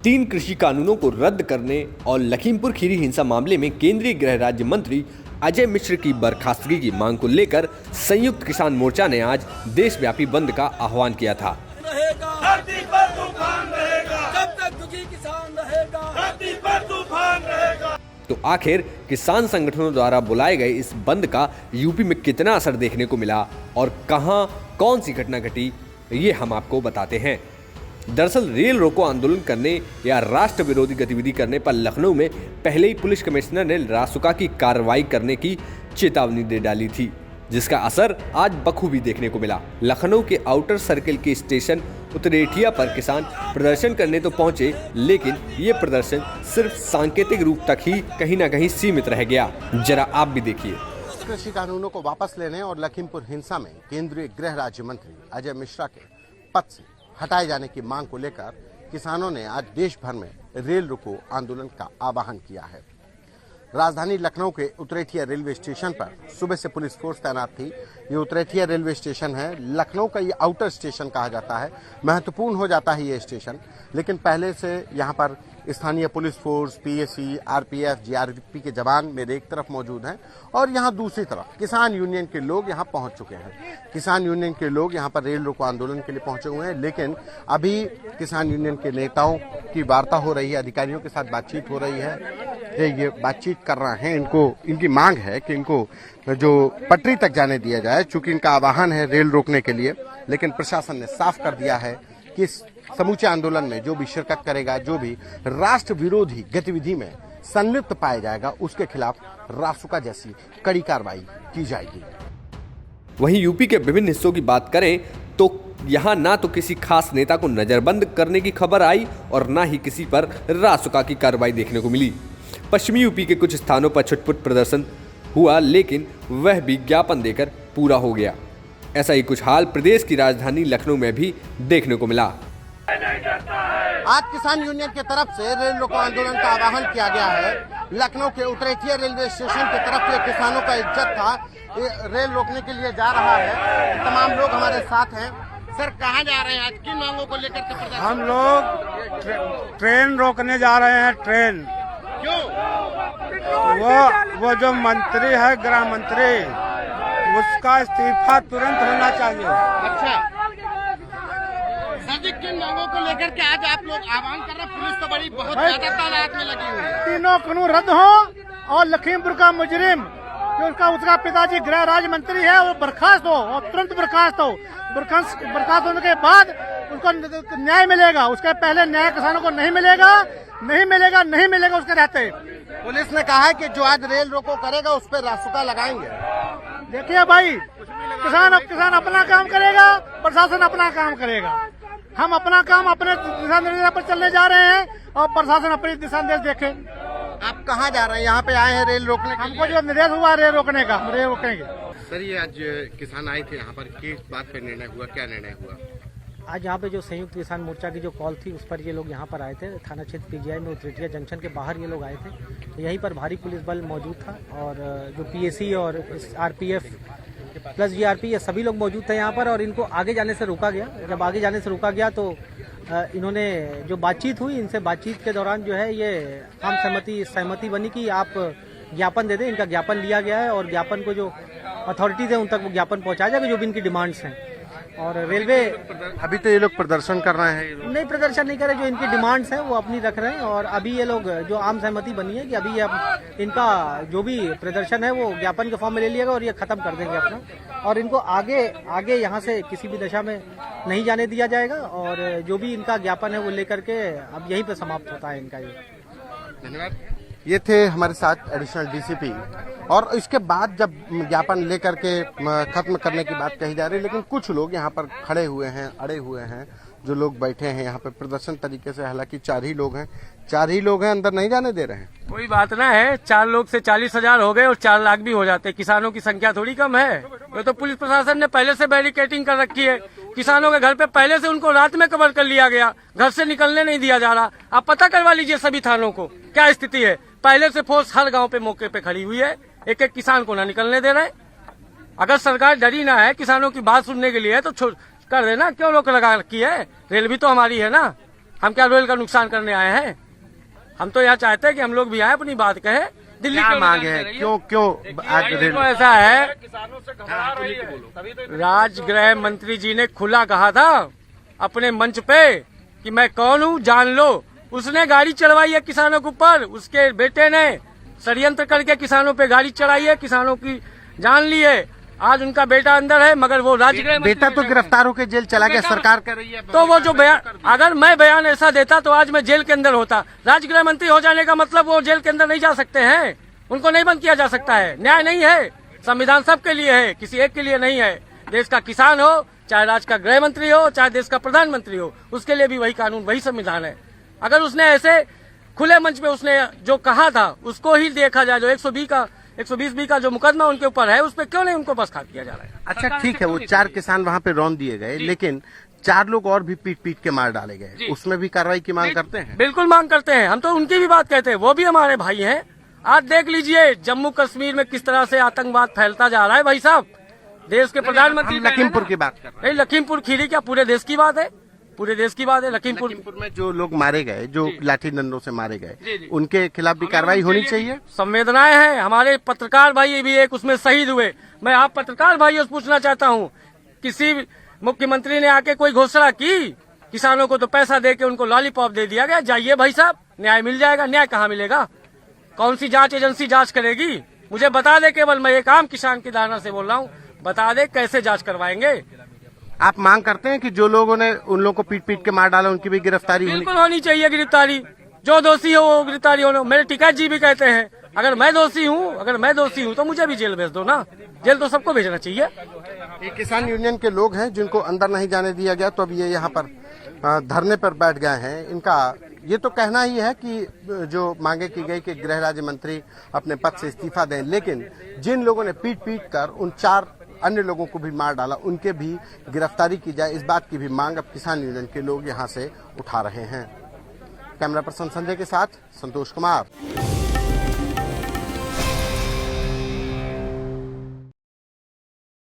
3 कृषि कानूनों को रद्द करने और लखीमपुर खीरी हिंसा मामले में केंद्रीय गृह राज्य मंत्री अजय मिश्र की बर्खास्तगी की मांग को लेकर संयुक्त किसान मोर्चा ने आज देशव्यापी बंद का आह्वान किया था। धरती पर तूफान रहेगा, जब तक दुखी किसान रहेगा, धरती पर तूफान रहेगा। तो आखिर किसान संगठनों द्वारा बुलाए गए इस बंद का यूपी में कितना असर देखने को मिला और कहां कौन सी घटना घटी, ये हम आपको बताते हैं। दरअसल रेल रोको आंदोलन करने या राष्ट्र विरोधी गतिविधि करने पर लखनऊ में पहले ही पुलिस कमिश्नर ने रासुका की कार्रवाई करने की चेतावनी दे डाली थी, जिसका असर आज बखूबी देखने को मिला। लखनऊ के आउटर सर्किल के स्टेशन उतरेठिया पर किसान प्रदर्शन करने तो पहुंचे, लेकिन ये प्रदर्शन सिर्फ सांकेतिक रूप तक ही कहीं ना कहीं सीमित रह गया। जरा आप भी देखिए। कृषि कानूनों को वापस लेने और लखीमपुर हिंसा में केंद्रीय गृह राज्य मंत्री अजय मिश्रा के पद से हटाए जाने की मांग को लेकर किसानों ने आज देश भर में रेल रोको आंदोलन का आह्वान किया है। राजधानी लखनऊ के उतरेठिया रेलवे स्टेशन पर सुबह से पुलिस फोर्स तैनात थी। ये उतरेठिया रेलवे स्टेशन है, लखनऊ का ये आउटर स्टेशन कहा जाता है। महत्वपूर्ण हो जाता है ये स्टेशन, लेकिन पहले से यहाँ पर स्थानीय police force, PAC, RPF, GRP के जवान मेरे एक तरफ मौजूद हैं और यहाँ दूसरी तरफ किसान यूनियन के लोग यहाँ पहुँच चुके हैं। किसान यूनियन के लोग यहाँ पर रेल रोको आंदोलन के लिए पहुंचे हुए हैं, लेकिन अभी किसान यूनियन के नेताओं की वार्ता हो रही है, अधिकारियों के साथ बातचीत हो रही है। ये बातचीत कर रहे हैं, इनकी मांग है कि इनको जो पटरी तक जाने दिया जाए, चूंकि इनका आह्वान है रेल रोकने के लिए। लेकिन प्रशासन ने साफ कर दिया है कि इस समूचे आंदोलन में जो भी शिरकत करेगा, जो भी राष्ट्र विरोधी गतिविधि में संलिप्त पाया जाएगा, उसके खिलाफ रासुका जैसी कड़ी कार्रवाई की जाएगी। वहीं यूपी के विभिन्न हिस्सों की बात करें तो यहाँ ना तो किसी खास नेता को नजरबंद करने की खबर आई और ना ही किसी पर रासुका की कार्रवाई देखने को मिली। पश्चिमी यूपी के कुछ स्थानों पर छुटपुट प्रदर्शन हुआ, लेकिन वह भी ज्ञापन देकर पूरा हो गया। ऐसा ही कुछ हाल प्रदेश की राजधानी लखनऊ में भी देखने को मिला। आज किसान यूनियन की तरफ से रेल रोको आंदोलन का आह्वान किया गया है। लखनऊ के उतरेठिया रेलवे स्टेशन की तरफ ये किसानों का एक जत्था रेल रोकने के लिए जा रहा है। तमाम लोग हमारे साथ हैं। सर, कहाँ जा रहे हैं आज, किन मांगों को लेकर के प्रदर्शन? हम लोग ट्रेन रोकने जा रहे हैं। ट्रेन क्यों? वो जो मंत्री है, गृह मंत्री, उसका इस्तीफा तुरंत होना चाहिए। अच्छा सर जी, किन मांगों को लेकर के आज आप लोग आह्वान कर रहे हैं? पुलिस तो बड़ी बहुत ज्यादा तादाद में लगी हुई है। तीनों कानून रद्द हो और लखीमपुर का मुजरिम जो उसका पिताजी गृह राज्य मंत्री है वो बर्खास्त हो और तुरंत बर्खास्त हो। बर्खास्त होने के बाद उसको न्याय मिलेगा। उसके पहले न्याय किसानों को नहीं मिलेगा, नहीं मिलेगा, नहीं मिलेगा उसके रहते। पुलिस ने कहा है कि जो आज रेल रोको करेगा उस पर रासुका लगाएंगे। देखिए भाई, किसान अपना काम करेगा, प्रशासन अपना काम करेगा। हम अपना काम अपने दिशा निर्देश पर चलने जा रहे हैं और प्रशासन अपने दिशा निर्देश देखे। आप कहाँ जा रहे हैं? यहाँ पे आए हैं रेल रोकने के लिए? हमको जो निर्देश हुआ रेल रोकने का, रेल रोकेंगे। सर, ये आज किसान आए थे यहाँ पर, किस बात पे निर्णय हुआ, क्या निर्णय हुआ? आज यहाँ पे जो संयुक्त किसान मोर्चा की जो कॉल थी उस पर ये लोग यहाँ पर आए थे। थाना क्षेत्र पीजीआई में उतरेठिया जंक्शन के बाहर ये लोग आए थे। यहीं पर भारी पुलिस बल मौजूद था और जो पीएसी और आरपीएफ प्लस जीआरपी ये सभी लोग मौजूद थे यहाँ पर और इनको आगे जाने से रोका गया। जब आगे जाने से रोका गया तो इन्होंने जो बातचीत हुई, इनसे बातचीत के दौरान जो है ये हम सहमति बनी कि आप ज्ञापन दे दें। इनका ज्ञापन लिया गया है और ज्ञापन को जो अथॉरिटीज है उन तक वो ज्ञापन पहुँचाया जाएगा, जो भी इनकी डिमांड्स हैं। और रेलवे अभी तो ये लोग प्रदर्शन कर रहे हैं? नहीं, प्रदर्शन नहीं कर रहे। जो इनकी डिमांड्स हैं वो अपनी रख रहे हैं और अभी ये लोग जो आम सहमति बनी है कि अभी इनका जो भी प्रदर्शन है वो ज्ञापन के फॉर्म में ले लिएगा और ये खत्म कर देंगे अपना, और इनको आगे यहाँ से किसी भी दशा में नहीं जाने दिया जाएगा और जो भी इनका ज्ञापन है वो लेकर के अब यहीं पे समाप्त होता है इनका। ये धन्यवाद। ये थे हमारे साथ एडिशनल डीसीपी। और इसके बाद जब ज्ञापन लेकर के खत्म करने की बात कही जा रही है, लेकिन कुछ लोग यहाँ पर खड़े हुए हैं, अड़े हुए हैं। जो लोग बैठे हैं यहाँ पे प्रदर्शन तरीके से, हालांकि 4 ही लोग हैं, अंदर नहीं जाने दे रहे हैं। कोई बात ना है, 4 लोग से 40,000 हो गए और 4 लाख भी हो जाते। किसानों की संख्या थोड़ी कम है। ये तो पुलिस प्रशासन ने पहले से बैरिकेडिंग कर रखी है। किसानों के घर पे पहले से उनको रात में कवर कर लिया गया, घर से निकलने नहीं दिया जा रहा। आप पता करवा लीजिए सभी थानों को क्या स्थिति है। पहले से फोर्स हर गाँव पे मौके पे खड़ी हुई है, एक एक किसान को ना निकलने दे रहे। अगर सरकार डरी ना है किसानों की बात सुनने के लिए तो कर देना, क्यों रोक लगा रखी है? रेल भी तो हमारी है ना। हम क्या रेल का नुकसान करने आए हैं? हम तो यहाँ चाहते हैं कि हम लोग भी आए, अपनी बात कहे। दिल्ली क्या क्यों मांग नहीं है? कर रही क्यों आज रेल तो ऐसा है, राजगृह मंत्री जी ने खुला कहा था अपने मंच पे कि मैं कौन हूँ जान लो। उसने गाड़ी चढ़वाई है किसानों के ऊपर, उसके बेटे ने षड्यंत्र करके किसानों पे गाड़ी चढ़ाई है, किसानों की जान ली है। आज उनका बेटा अंदर है, मगर वो राजगृह बेटा तो गिरफ्तार होकर जेल चला गया, सरकार कर रही है। तो वो जो बयान, अगर मैं बयान ऐसा देता तो आज मैं जेल के अंदर होता। राजगृह मंत्री हो जाने का मतलब वो जेल के अंदर नहीं जा सकते हैं, उनको नहीं बंद किया जा सकता है। न्याय नहीं है, संविधान सबके लिए है, किसी एक के लिए नहीं है। देश का किसान हो, चाहे राज्य का गृह मंत्री हो, चाहे देश का प्रधानमंत्री हो, उसके लिए भी वही कानून, वही संविधान है। अगर उसने ऐसे खुले मंच पे उसने जो कहा था उसको ही देखा जाए, जो 120 का जो मुकदमा उनके ऊपर है, उस पर क्यों नहीं उनको बर्खास्त किया जा रहा है? अच्छा ठीक है, वो 4 किसान वहाँ पे रौंद दिए गए, लेकिन 4 लोग और भी पीट के मार डाले गए, उसमें भी कार्रवाई की मांग करते हैं? बिल्कुल मांग करते हैं, हम तो उनकी भी बात कहते हैं, वो भी हमारे भाई हैं। आज देख लीजिए जम्मू कश्मीर में किस तरह से आतंकवाद फैलता जा रहा है। भाई साहब, देश के प्रधानमंत्री लखीमपुर की बात कर रहे हैं। नहीं, लखीमपुर खीरी क्या, पूरे देश की बात है, पूरे देश की बात है। लखीमपुर में जो लोग मारे गए, जो लाठी डंडों से मारे गए, उनके खिलाफ भी कार्रवाई होनी चाहिए। संवेदनाएं हैं। हमारे पत्रकार भाई भी एक उसमें शहीद हुए। मैं आप पत्रकार भाइयों से पूछना चाहता हूँ, किसी मुख्यमंत्री ने आके कोई घोषणा की? किसानों को तो पैसा दे के उनको लॉलीपॉप दे दिया गया, जाइए भाई साहब न्याय मिल जाएगा। न्याय कहाँ मिलेगा? कौन सी जांच एजेंसी जांच करेगी? मुझे बता दे, केवल मैं एक आम किसान की धारणा से बोल रहा हूँ, बता दे कैसे जांच करवाएंगे? आप मांग करते हैं कि जो लोगों ने उन लोगों को पीट के मार डाला उनकी भी गिरफ्तारी बिल्कुल होनी चाहिए गिरफ्तारी। जो दोषी हो वो गिरफ्तारी होना। मेरे टिकैत जी भी कहते हैं अगर मैं दोषी हूँ तो मुझे भी जेल भेज दो ना। जेल तो सबको भेजना चाहिए। ये किसान यूनियन के लोग हैं जिनको अंदर नहीं जाने दिया गया, तो अब ये यहाँ पर धरने पर बैठ गए हैं। इनका ये तो कहना ही है कि जो मांगे की गई कि गृह राज्य मंत्री अपने पद से इस्तीफा दें, लेकिन जिन लोगों ने पीट कर उन 4 अन्य लोगों को भी मार डाला, उनके भी गिरफ्तारी की जाए, इस बात की भी मांग अब किसान यूनियन के लोग यहां से उठा रहे हैं। कैमरा पर्सन संजय के साथ संतोष कुमार।